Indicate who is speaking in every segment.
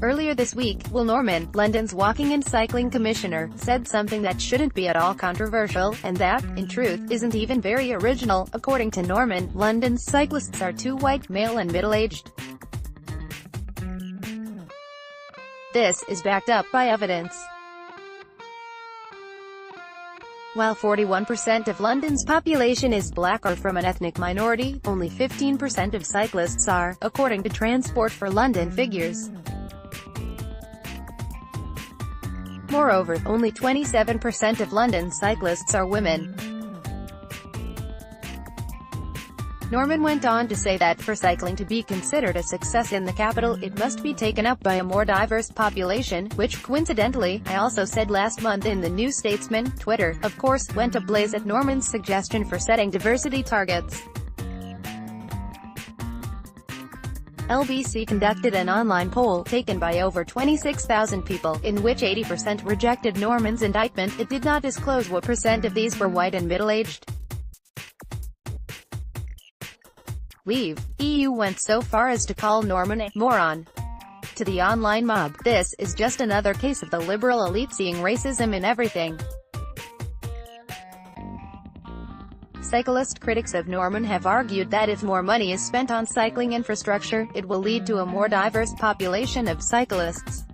Speaker 1: Earlier this week, Will Norman, London's Walking and Cycling Commissioner, said something that shouldn't be at all controversial, and that, in truth, isn't even very original. According to Norman, London's cyclists are too white, male and middle-aged. This is backed up by evidence. While 41% of London's population is black or from an ethnic minority, only 15% of cyclists are, according to Transport for London figures. Moreover, only 27% of London cyclists are women. Norman went on to say that for cycling to be considered a success in the capital, it must be taken up by a more diverse population, which, coincidentally, I also said last month in the New Statesman. Twitter, of course, went ablaze at Norman's suggestion for setting diversity targets. LBC conducted an online poll, taken by over 26,000 people, in which 80% rejected Norman's indictment. It did not disclose what percent of these were white and middle-aged. Leave. EU went so far as to call Norman a moron. To the online mob, this is just another case of the liberal elite seeing racism in everything. Cyclist critics of Norman have argued that if more money is spent on cycling infrastructure, it will lead to a more diverse population of cyclists.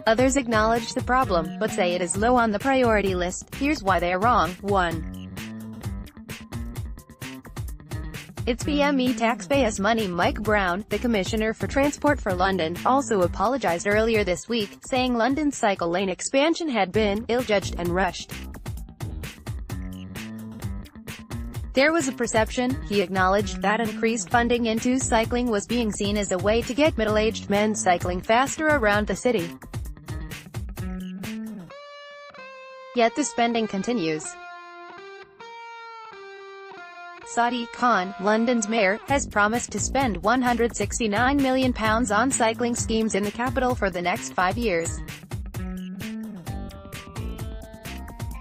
Speaker 1: Others acknowledge the problem, but say it is low on the priority list. Here's why they are wrong. 1. It's BME taxpayers' money. Mike Brown, the Commissioner for Transport for London, also apologised earlier this week, saying London's cycle lane expansion had been ill-judged and rushed. There was a perception, he acknowledged, that increased funding into cycling was being seen as a way to get middle-aged men cycling faster around the city. Yet the spending continues. Sadiq Khan, London's mayor, has promised to spend £169 million on cycling schemes in the capital for the next 5 years.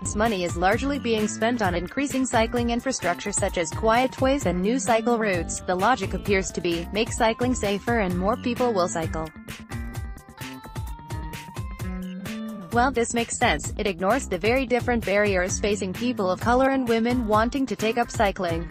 Speaker 1: This money is largely being spent on increasing cycling infrastructure such as quiet ways and new cycle routes. The logic appears to be, make cycling safer and more people will cycle. While this makes sense, it ignores the very different barriers facing people of color and women wanting to take up cycling.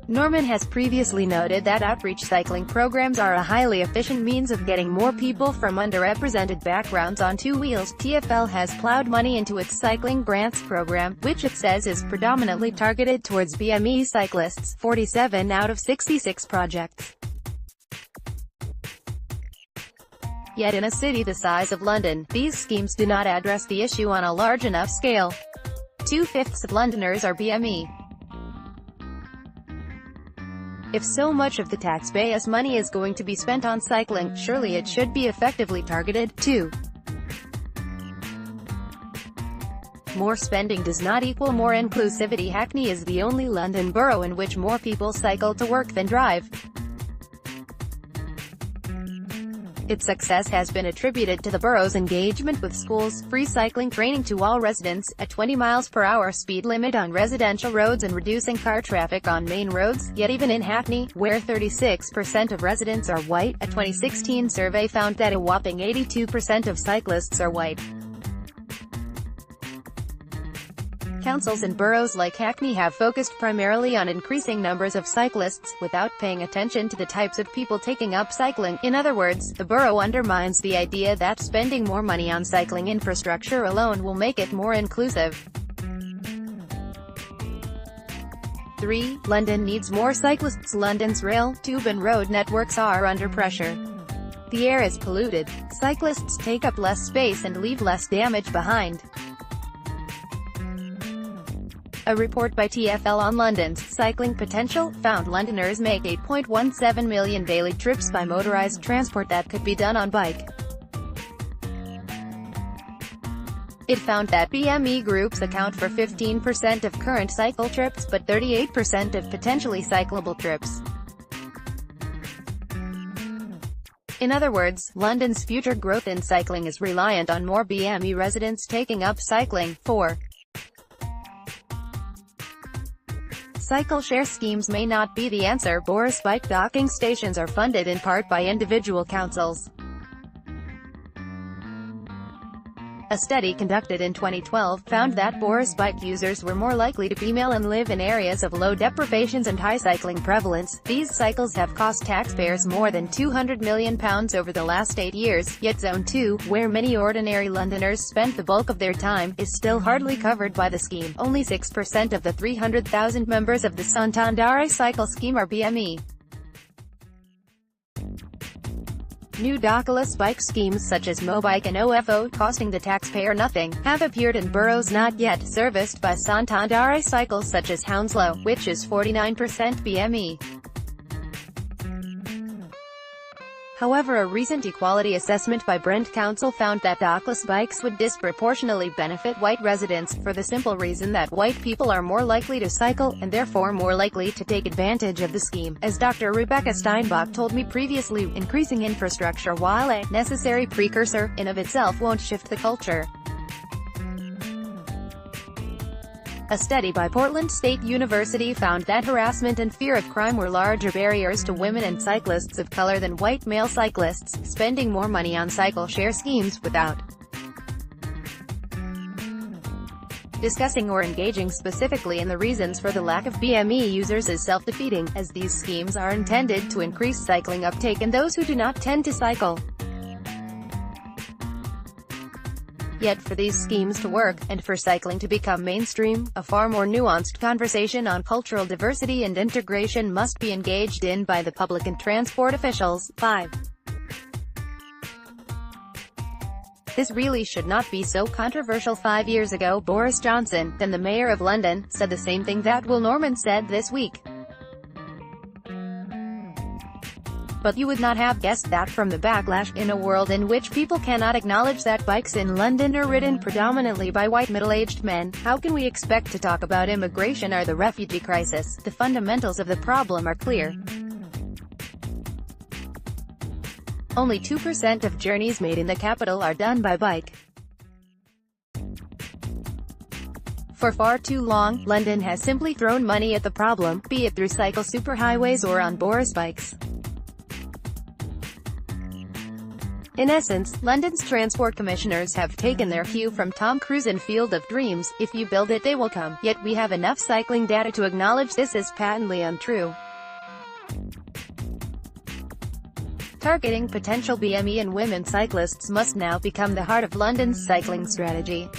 Speaker 1: Norman has previously noted that outreach cycling programs are a highly efficient means of getting more people from underrepresented backgrounds on two wheels. TfL has plowed money into its cycling grants program, which it says is predominantly targeted towards BME cyclists, 47 out of 66 projects. Yet in a city the size of London, these schemes do not address the issue on a large enough scale. 2/5 of Londoners are BME. If so much of the taxpayers' money is going to be spent on cycling, surely it should be effectively targeted, too. More spending does not equal more inclusivity. Hackney is the only London borough in which more people cycle to work than drive. Its success has been attributed to the borough's engagement with schools, free cycling training to all residents, a 20 mph speed limit on residential roads and reducing car traffic on main roads. Yet even in Hackney, where 36% of residents are white, a 2016 survey found that a whopping 82% of cyclists are white. Councils in boroughs like Hackney have focused primarily on increasing numbers of cyclists, without paying attention to the types of people taking up cycling. In other words, the borough undermines the idea that spending more money on cycling infrastructure alone will make it more inclusive. 3. London needs more cyclists. London's rail, tube and road networks are under pressure. The air is polluted. Cyclists take up less space and leave less damage behind. A report by TfL on London's cycling potential found Londoners make 8.17 million daily trips by motorised transport that could be done on bike. It found that BME groups account for 15% of current cycle trips, but 38% of potentially cyclable trips. In other words, London's future growth in cycling is reliant on more BME residents taking up cycling. 4. Cycle share schemes may not be the answer. Boris bike docking stations are funded in part by individual councils. A study conducted in 2012 found that Boris bike users were more likely to be female and live in areas of low deprivations and high cycling prevalence. These cycles have cost taxpayers more than £200 million over the last 8 years, yet Zone 2, where many ordinary Londoners spent the bulk of their time, is still hardly covered by the scheme. Only 6% of the 300,000 members of the Santander cycle scheme are BME. New dockless bike schemes such as Mobike and OFO, costing the taxpayer nothing, have appeared in boroughs not yet serviced by Santander cycles such as Hounslow, which is 49% BME. However, a recent equality assessment by Brent Council found that dockless bikes would disproportionately benefit white residents, for the simple reason that white people are more likely to cycle, and therefore more likely to take advantage of the scheme. As Dr. Rebecca Steinbach told me previously, increasing infrastructure, while a necessary precursor, in of itself won't shift the culture. A study by Portland State University found that harassment and fear of crime were larger barriers to women and cyclists of color than white male cyclists, spending more money on cycle share schemes, without discussing or engaging specifically in the reasons for the lack of BME users is self-defeating, as these schemes are intended to increase cycling uptake in those who do not tend to cycle. Yet for these schemes to work, and for cycling to become mainstream, a far more nuanced conversation on cultural diversity and integration must be engaged in by the public and transport officials. 5. This really should not be so controversial. 5 years ago, Boris Johnson, then the Mayor of London, said the same thing that Will Norman said this week. But you would not have guessed that from the backlash. In a world in which people cannot acknowledge that bikes in London are ridden predominantly by white middle-aged men, how can we expect to talk about immigration or the refugee crisis? The fundamentals of the problem are clear. Only 2% of journeys made in the capital are done by bike. For far too long, London has simply thrown money at the problem, be it through cycle superhighways or on Boris bikes. In essence, London's transport commissioners have taken their cue from Tom Cruise in Field of Dreams: if you build it they will come. Yet we have enough cycling data to acknowledge this is patently untrue. Targeting potential BME and women cyclists must now become the heart of London's cycling strategy.